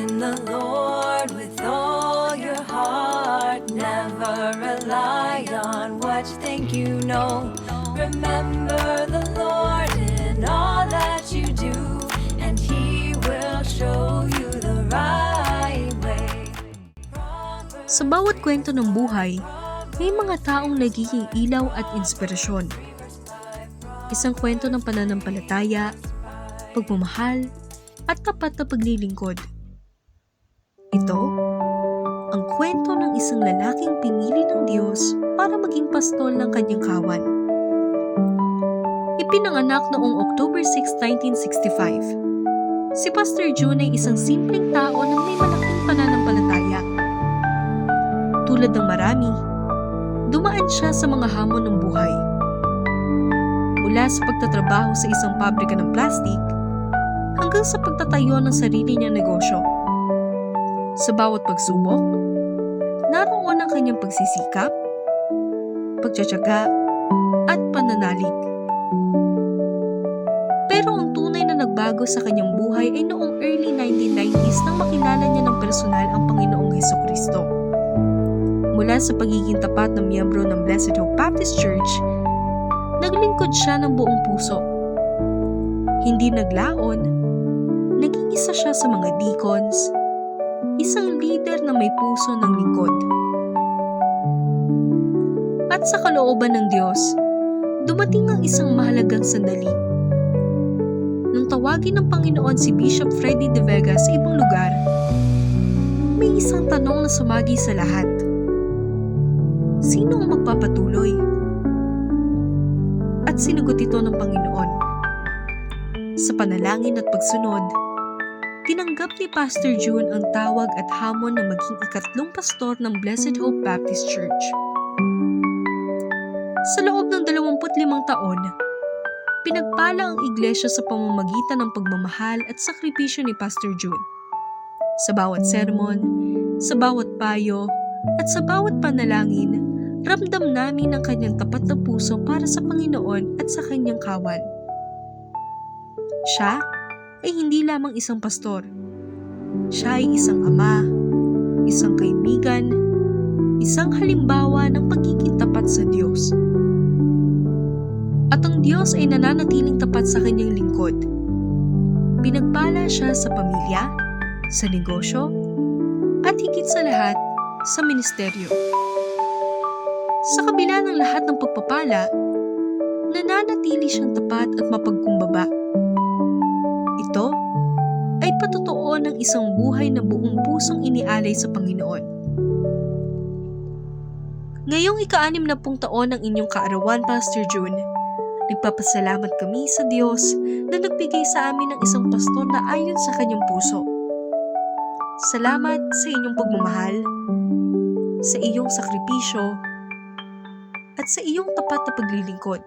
in the Lord with all your heart. Never rely on what you think you know. Remember the Lord in all that you do, and He will show you the right way. Sa bawat kwento ng buhay, may mga taong nagiging ilaw at inspirasyon. Isang kwento ng pananampalataya, pagmamahal, at tapat na paglilingkod. Ito, ang kwento ng isang lalaking pinili ng Diyos para maging pastol ng kanyang kawan. Ipinanganak noong October 6, 1965. Si Pastor June ay isang simpleng tao na may malaking pananampalataya. Tulad ng marami, dumaan siya sa mga hamon ng buhay. Mula sa pagtatrabaho sa isang pabrika ng plastik, hanggang sa pagtatayo ng sarili niyang negosyo. Sa bawat pagsubok, naroon ang kanyang pagsisikap, pagtsatsaga, at pananalig. Pero ang tunay na nagbago sa kanyang buhay ay noong early 1990s nang makilala niya ng personal ang Panginoong Hesukristo. Mula sa pagiging tapat na miyembro ng Blessed Hope Baptist Church, naglingkod siya ng buong puso. Hindi naglaon, naging isa siya sa mga deacons, isang leader na may puso ng lingkod. At sa kalooban ng Diyos, dumating ang isang mahalagang sandali. Nung tawagin ng Panginoon si Bishop Freddy De Vega sa ibang lugar, may isang tanong na sumagi sa lahat. Sino ang magpapatuloy? At sinagot ito ng Panginoon. Sa panalangin at pagsunod, tinanggap ni Pastor June ang tawag at hamon na maging ikatlong pastor ng Blessed Hope Baptist Church. Sa loob ng 25 taon, pinagpala ang iglesia sa pamamagitan ng pagmamahal at sakripisyo ni Pastor June. Sa bawat sermon, sa bawat payo, at sa bawat panalangin, ramdam namin ang kanyang tapat na puso para sa Panginoon at sa kanyang kawan. Siya ay hindi lamang isang pastor. Siya ay isang ama, isang kaibigan, isang halimbawa ng pagiging tapat sa Diyos. At ang Diyos ay nananatiling tapat sa kanyang lingkod. Pinagpala siya sa pamilya, sa negosyo, at higit sa lahat, sa ministeryo. Sa kabila ng lahat ng pagpapala, nananatili siyang tapat at mapagkumbaba. Ito ay patotoo ng isang buhay na buong pusong inialay sa Panginoon. Ngayong ika-60 taon ng inyong kaarawan, Pastor June, nagpapasalamat kami sa Diyos na nagbigay sa amin ng isang pastor na ayon sa kanyang puso. Salamat sa inyong pagmamahal, sa iyong sakripisyo, at sa iyong tapat na paglilingkod.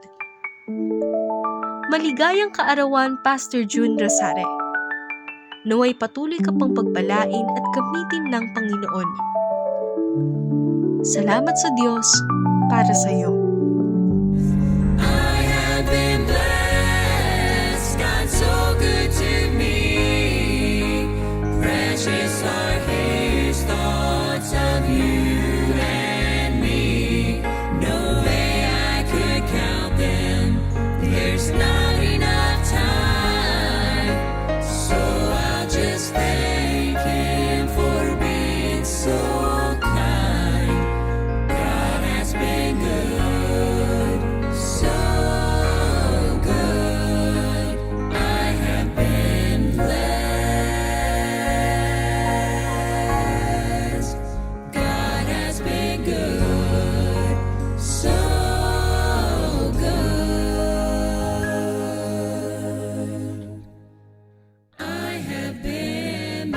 Maligayang kaarawan, Pastor June Rosare. Naway patuloy ka pang pagpalain at gamitin ng Panginoon. Salamat sa Diyos para sa iyo. I have been blessed, God so good to me. Precious are His thoughts of you and me. No way I could count them. There's not enough time, so I'll just thank Him for being so kind. God has been good, so good. I have been blessed. God has been good, so good. I have been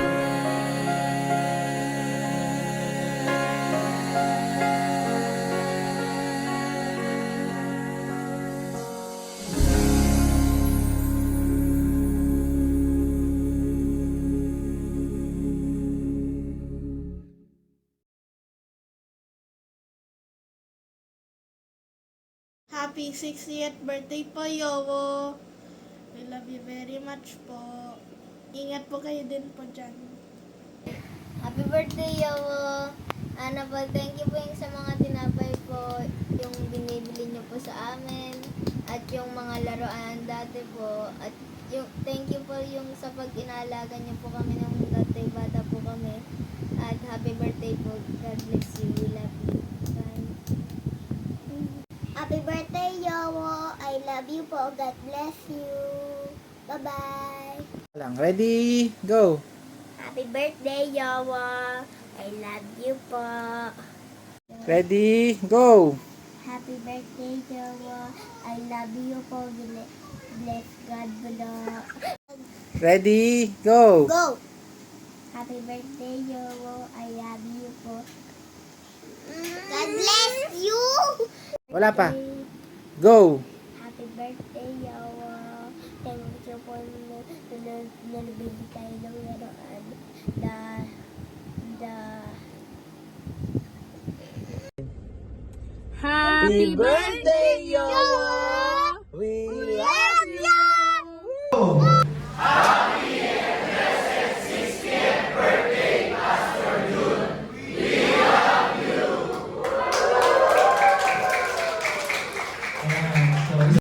Happy 60th birthday po, Yowo. We love you very much po. Ingat po kayo din po dyan. Happy birthday, Yowo! Ano po, thank you po yung sa mga tinapay po, yung binibili niyo po sa amin, at yung mga laruan dati po, at yung thank you po yung sa pag-inalaga niyo po kami nung dati bata po kami. At happy birthday po. God bless you. We love you. Bye. Happy birthday, Yowo. I love you po. God bless you. Bye-bye. Lang. Ready, go. Happy birthday, Yowo. I love you po. Ready, go. Happy birthday, Yowo. I love you po. Bless God below. Ready, go. Go! Happy birthday, Yowo. I love you po. God bless you! Wala pa. Go. Happy birthday, Yowo. Thank you po nalabili tayo ng laruan. Happy birthday, Yowo!